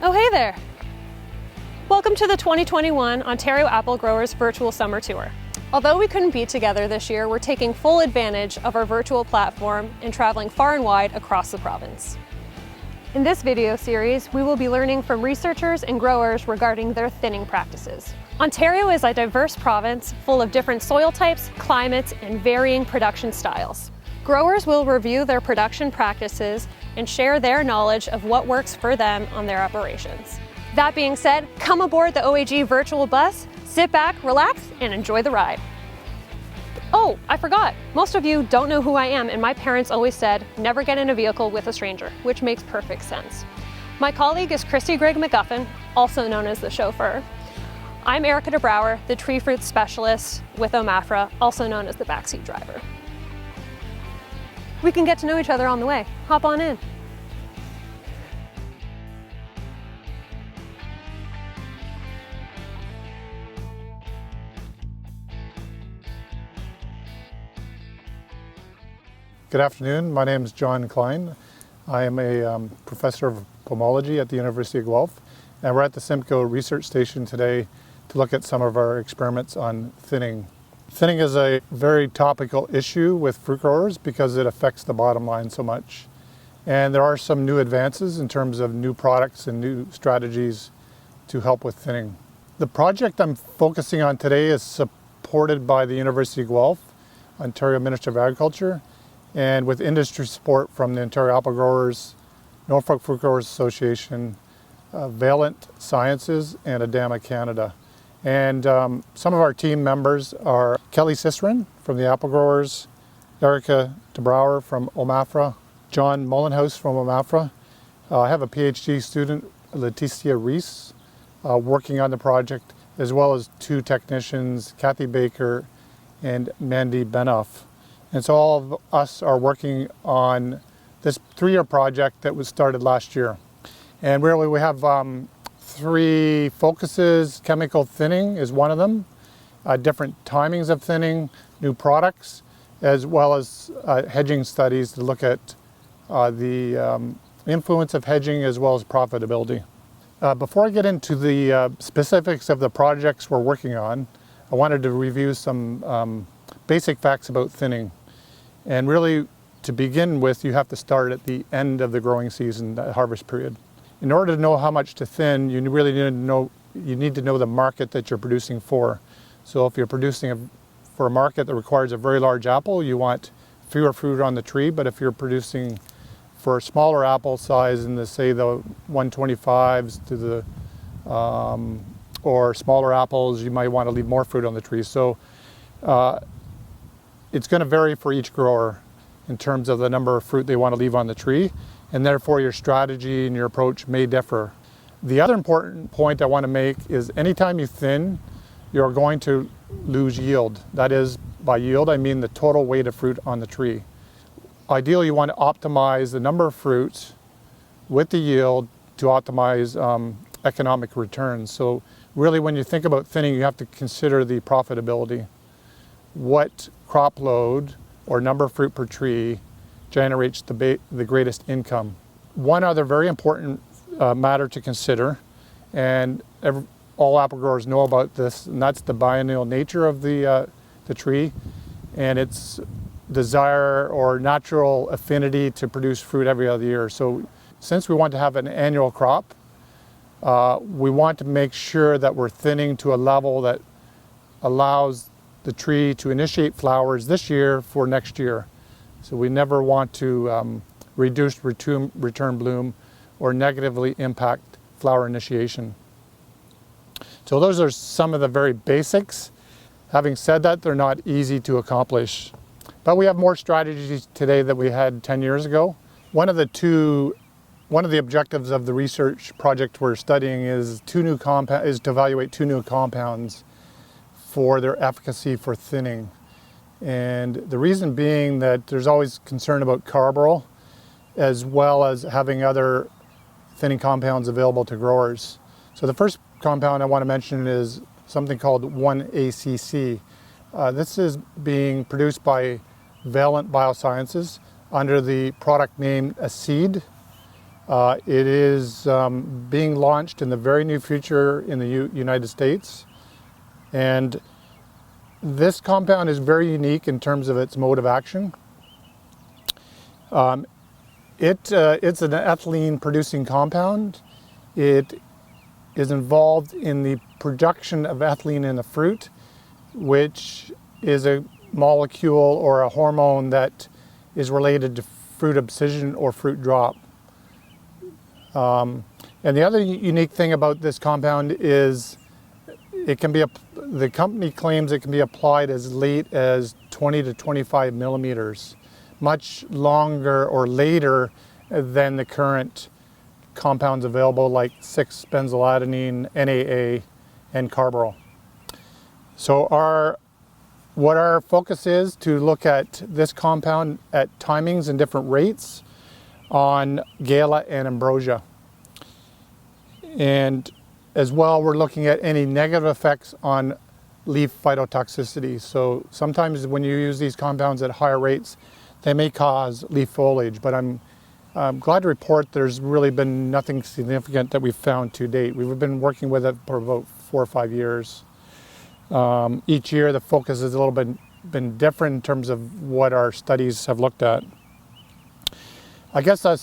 Oh, hey there! Welcome to the 2021 Ontario Apple Growers Virtual Summer Tour. Although we couldn't be together this year, we're taking full advantage of our virtual platform and traveling far and wide across the province. In this video series, we will be learning from researchers and growers regarding their thinning practices. Ontario is a diverse province full of different soil types, climates, and varying production styles. Growers will review their production practices and share their knowledge of what works for them on their operations. That being said, come aboard the OAG virtual bus, sit back, relax, and enjoy the ride. Oh, I forgot. Most of you don't know who I am, and my parents always said, never get in a vehicle with a stranger, which makes perfect sense. My colleague is Christy Greg McGuffin, also known as the chauffeur. I'm Erica DeBrouwer, the tree fruit specialist with OMAFRA, also known as the backseat driver. We can get to know each other on the way. Hop on in. Good afternoon, my name is John Cline. I am a professor of pomology at the University of Guelph, and we're at the Simcoe Research Station today to look at some of our experiments on thinning. Thinning is a very topical issue with fruit growers because it affects the bottom line so much. And there are some new advances in terms of new products and new strategies to help with thinning. The project I'm focusing on today is supported by the University of Guelph, Ontario Ministry of Agriculture, and with industry support from the Ontario Apple Growers, Norfolk Fruit Growers Association, Valent Sciences, and Adama Canada. And some of our team members are Kelly Cicerin from the Apple Growers, Erica DeBrouwer from OMAFRA, John Mullenhouse from OMAFRA. I have a PhD student, Leticia Reese, working on the project, as well as two technicians, Kathy Baker and Mandy Benoff. And so all of us are working on this 3-year project that was started last year. And really we have 3 focuses. Chemical thinning is one of them, different timings of thinning, new products, as well as hedging studies to look at the influence of hedging as well as profitability. Before I get into the specifics of the projects we're working on, I wanted to review some basic facts about thinning. And really, to begin with, you have to start at the end of the growing season, the harvest period. In order to know how much to thin, you really need to know the market that you're producing for. So if you're producing for a market that requires a very large apple, you want fewer fruit on the tree. But if you're producing for a smaller apple size in the, say, the 125s to the, or smaller apples, you might want to leave more fruit on the tree. So it's going to vary for each grower in terms of the number of fruit they want to leave on the tree, and therefore your strategy and your approach may differ. The other important point I want to make is anytime you thin, you're going to lose yield. That is, by yield I mean the total weight of fruit on the tree. Ideally, you want to optimize the number of fruits with the yield to optimize economic returns. So really, when you think about thinning, you have to consider the profitability. What crop load or number of fruit per tree generates the greatest income. One other very important matter to consider, and all apple growers know about this, and that's the biennial nature of the tree and its desire or natural affinity to produce fruit every other year. So since we want to have an annual crop, we want to make sure that we're thinning to a level that allows the tree to initiate flowers this year for next year. So we never want to reduce return bloom or negatively impact flower initiation. So those are some of the very basics. Having said that, they're not easy to accomplish. But we have more strategies today than we had 10 years ago. One of the objectives of the research project we're studying is to evaluate 2 new compounds for their efficacy for thinning. And the reason being that there's always concern about carbaryl as well as having other thinning compounds available to growers. So the first compound I want to mention is something called 1-ACC. This is being produced by Valent Biosciences under the product name Acid. It is being launched in the very near future in the United States. And this compound is very unique in terms of its mode of action. It's an ethylene producing compound. It is involved in the production of ethylene in the fruit, which is a molecule or a hormone that is related to fruit abscission or fruit drop. And the other unique thing about this compound is the company claims it can be applied as late as 20 to 25 millimeters, much longer or later than the current compounds available like 6-benzyladenine, NAA, and carbaryl. So what our focus is to look at this compound at timings and different rates on Gala and Ambrosia. And as well, we're looking at any negative effects on leaf phytotoxicity. So sometimes when you use these compounds at higher rates, they may cause leaf foliage, but I'm glad to report there's really been nothing significant that we've found to date. We've been working with it for about 4 or 5 years. Each year the focus has a little bit been different in terms of what our studies have looked at. I guess a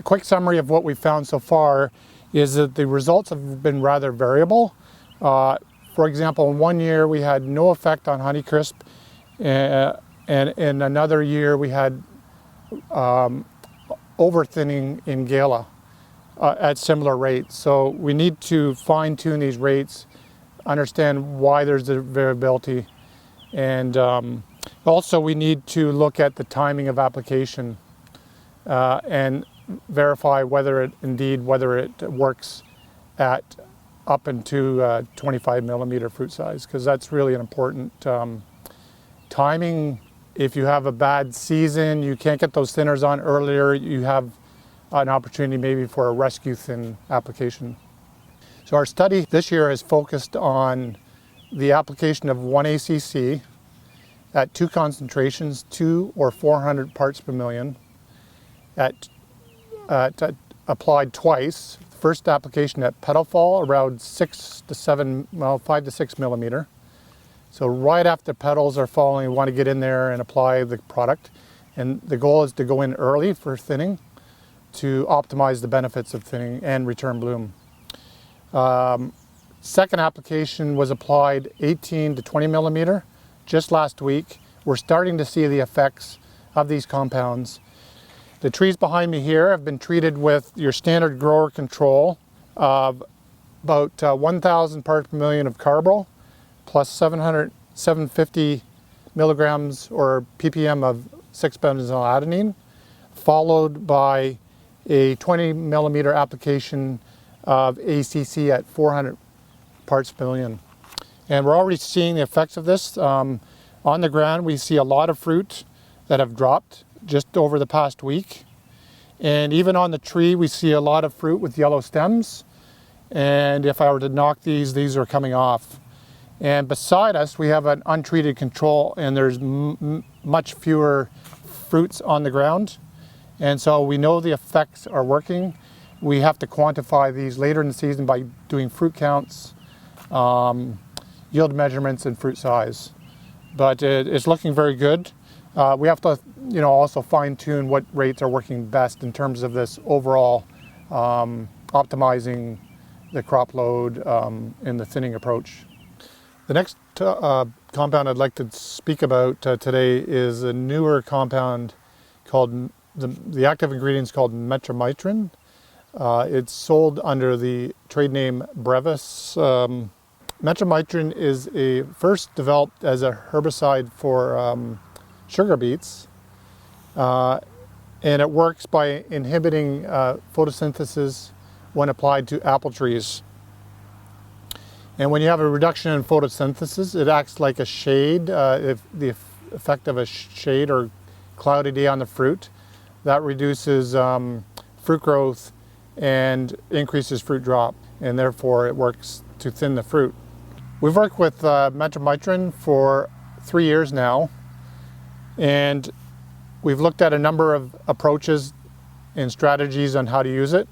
quick summary of what we've found so far is that the results have been rather variable. For example, in one year we had no effect on Honeycrisp, and in another year we had over-thinning in Gala at similar rates. So we need to fine-tune these rates, understand why there's a variability, and also we need to look at the timing of application and verify whether it works at up into 25 millimeter fruit size, because that's really an important timing. If you have a bad season, you can't get those thinners on earlier, you have an opportunity maybe for a rescue thin application. So our study this year is focused on the application of 1 ACC at 2 concentrations, 2 or 400 parts per million, applied twice. First application at petal fall, around 5 to 6 millimeter. So right after petals are falling, you want to get in there and apply the product. And the goal is to go in early for thinning to optimize the benefits of thinning and return bloom. Second application was applied 18 to 20 millimeter just last week. We're starting to see the effects of these compounds. The trees behind me here have been treated with your standard grower control of about 1,000 parts per million of carbaryl plus 750 milligrams or ppm of 6-benzyladenine, followed by a 20 millimeter application of ACC at 400 parts per million. And we're already seeing the effects of this. On the ground, we see a lot of fruit that have dropped just over the past week. And even on the tree, we see a lot of fruit with yellow stems. And if I were to knock these are coming off. And beside us, we have an untreated control, and there's much fewer fruits on the ground. And so we know the effects are working. We have to quantify these later in the season by doing fruit counts, yield measurements, and fruit size. But it's looking very good. We have to, also fine-tune what rates are working best in terms of this overall optimizing the crop load in the thinning approach. The next compound I'd like to speak about today is a newer compound called, the active ingredient is called metromytrin. It's sold under the trade name Brevis. Metromytrin is first developed as a herbicide for sugar beets, and it works by inhibiting photosynthesis when applied to apple trees. And when you have a reduction in photosynthesis, it acts like a shade, if the effect of a shade or cloudy day on the fruit. That reduces fruit growth and increases fruit drop, and therefore it works to thin the fruit. We've worked with metromytrin for 3 years now, and we've looked at a number of approaches and strategies on how to use it.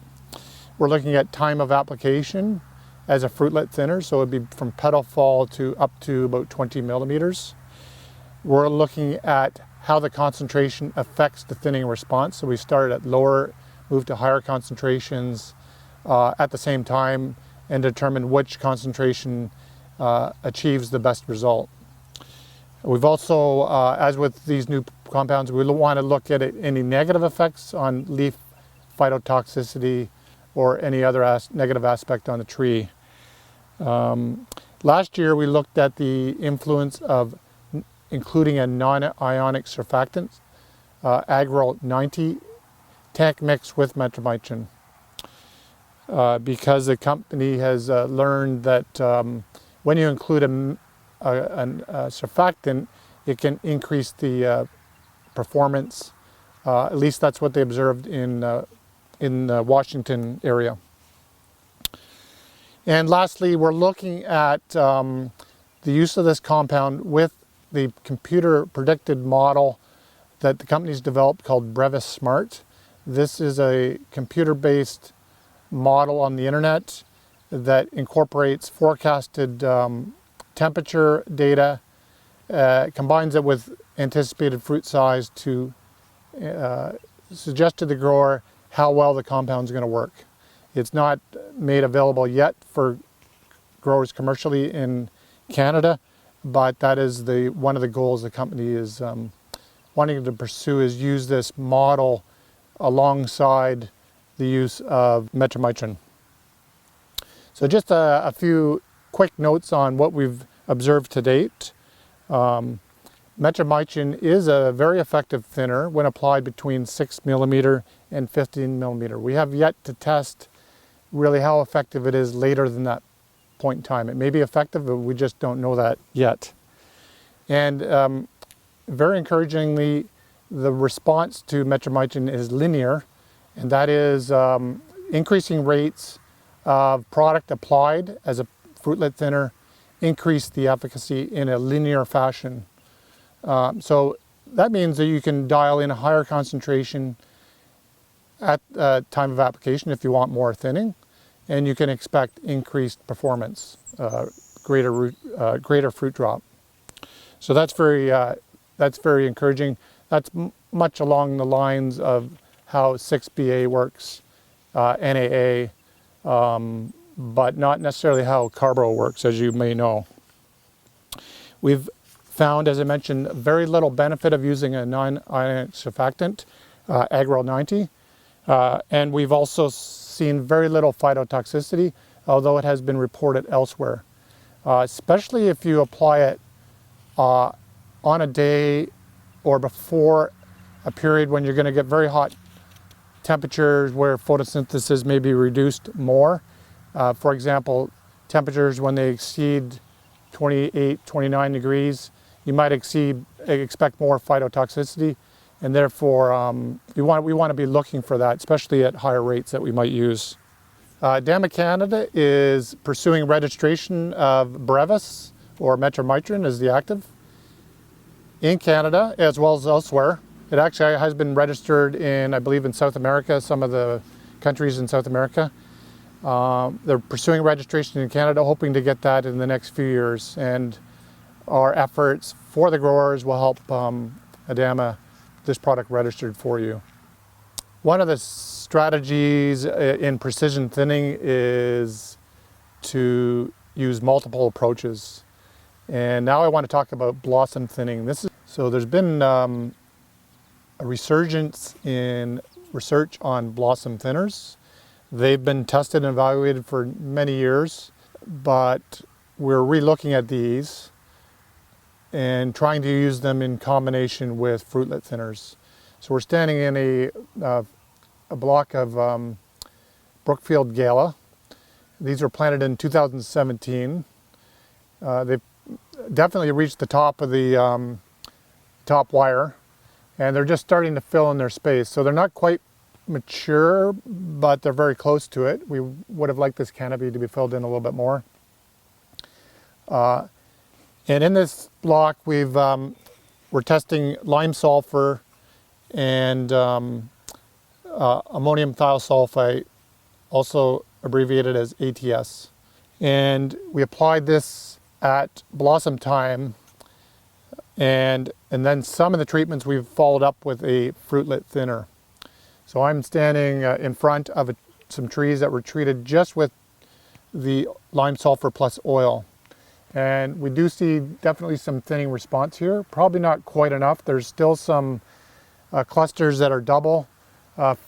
We're looking at time of application as a fruitlet thinner, so it would be from petal fall to up to about 20 millimeters. We're looking at how the concentration affects the thinning response. So we start at lower, move to higher concentrations at the same time, and determine which concentration achieves the best result. We've also, as with these new compounds, we want to look at any negative effects on leaf phytotoxicity or any other negative aspect on the tree. Last year we looked at the influence of including a non-ionic surfactant, Agrol 90, tank mix with metromycin. Because the company has learned that when you include a surfactant, it can increase the performance. At least that's what they observed in the Washington area. And lastly, we're looking at the use of this compound with the computer predicted model that the company's developed called Brevis Smart. This is a computer-based model on the internet that incorporates forecasted temperature data, combines it with anticipated fruit size to suggest to the grower how well the compound is going to work. It's not made available yet for growers commercially in Canada, but that is one of the goals the company is wanting to pursue, is use this model alongside the use of metromycin. So just a few quick notes on what we've observed to date. Metromycin is a very effective thinner when applied between 6 millimeter and 15 millimeter. We have yet to test really how effective it is later than that point in time. It may be effective, but we just don't know that yet. And very encouragingly, the response to metromycin is linear, and that is increasing rates of product applied as a fruitlet thinner increase the efficacy in a linear fashion. So that means that you can dial in a higher concentration at time of application if you want more thinning, and you can expect increased performance, greater fruit drop. So that's very encouraging. That's much along the lines of how 6BA works, NAA, but not necessarily how Carbro works, as you may know. We've found, as I mentioned, very little benefit of using a non-ionic surfactant, Agrol 90, and we've also seen very little phytotoxicity, although it has been reported elsewhere. Especially if you apply it on a day or before a period when you're going to get very hot temperatures where photosynthesis may be reduced more. For example, temperatures when they exceed 28, 29 degrees, you might expect more phytotoxicity, and therefore we want to be looking for that, especially at higher rates that we might use. DAMA Canada is pursuing registration of Brevis, or metromycin as the active, in Canada as well as elsewhere. It actually has been registered in, I believe, in South America, some of the countries in South America. They're pursuing registration in Canada, hoping to get that in the next few years. And our efforts for the growers will help ADAMA this product registered for you. One of the strategies in precision thinning is to use multiple approaches. And now I want to talk about blossom thinning. So there's been a resurgence in research on blossom thinners. They've been tested and evaluated for many years, but we're re-looking at these and trying to use them in combination with fruitlet thinners. So we're standing in a block of Brookfield Gala. These were planted in 2017. They've definitely reached the top of the top wire, and they're just starting to fill in their space. So they're not quite mature, but they're very close to it. We would have liked this canopy to be filled in a little bit more. And in this block, we're testing lime sulfur and ammonium thiosulfate, also abbreviated as ATS. And we applied this at blossom time, and then some of the treatments we've followed up with a fruitlet thinner. So I'm standing in front of some trees that were treated just with the lime sulfur plus oil. And we do see definitely some thinning response here. Probably not quite enough. There's still some clusters that are double.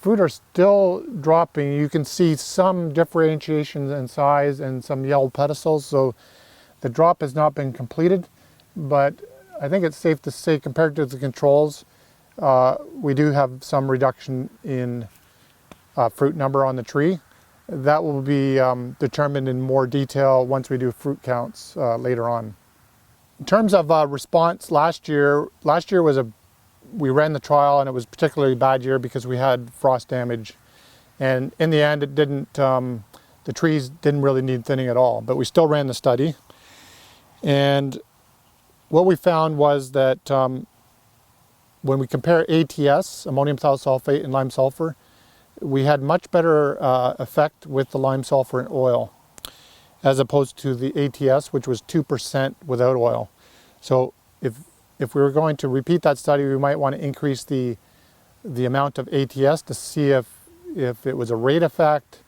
Fruit are still dropping. You can see some differentiation in size and some yellow pedicels. So the drop has not been completed, but I think it's safe to say compared to the controls, we do have some reduction in fruit number on the tree. That will be determined in more detail once we do fruit counts later on. In terms of response last year was we ran the trial and it was a particularly bad year because we had frost damage. And in the end, it didn't, the trees didn't really need thinning at all, but we still ran the study. And what we found was that when we compare ATS, ammonium thiosulfate, and lime sulfur, we had much better effect with the lime sulfur and oil as opposed to the ATS, which was 2% without oil. So if we were going to repeat that study, we might want to increase the amount of ATS to see if it was a rate effect.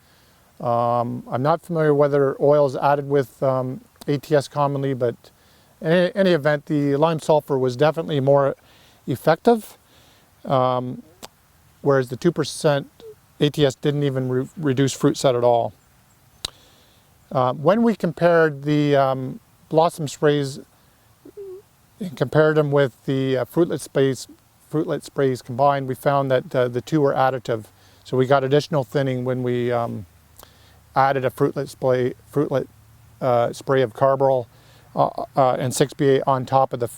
I'm not familiar whether oil is added with ATS commonly, but in any event, the lime sulfur was definitely more effective, whereas the 2% ATS didn't even reduce fruit set at all. When we compared the blossom sprays and compared them with the fruitlet sprays combined, we found that the two were additive. So we got additional thinning when we added a fruitlet spray of carbaryl and 6-BA on top of the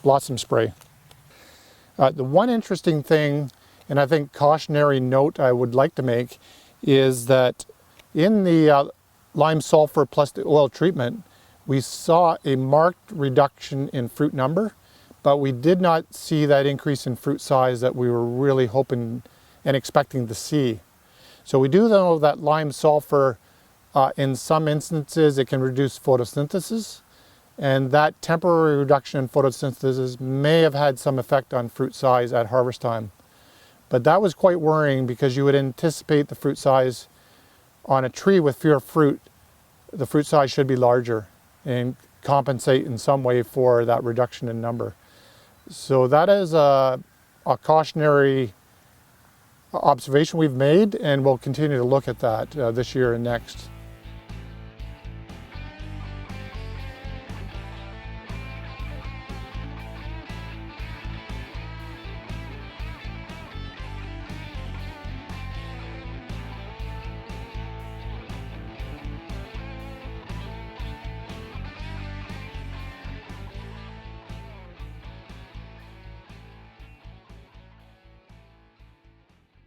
blossom spray. The one interesting thing, and I think cautionary note I would like to make, is that in the lime sulfur plus the oil treatment, we saw a marked reduction in fruit number, but we did not see that increase in fruit size that we were really hoping and expecting to see. So we do know that lime sulfur, in some instances, it can reduce photosynthesis, and that temporary reduction in photosynthesis may have had some effect on fruit size at harvest time. But that was quite worrying because you would anticipate the fruit size on a tree with fewer fruit, the fruit size should be larger and compensate in some way for that reduction in number. So that is a cautionary observation we've made, and we'll continue to look at that this year and next.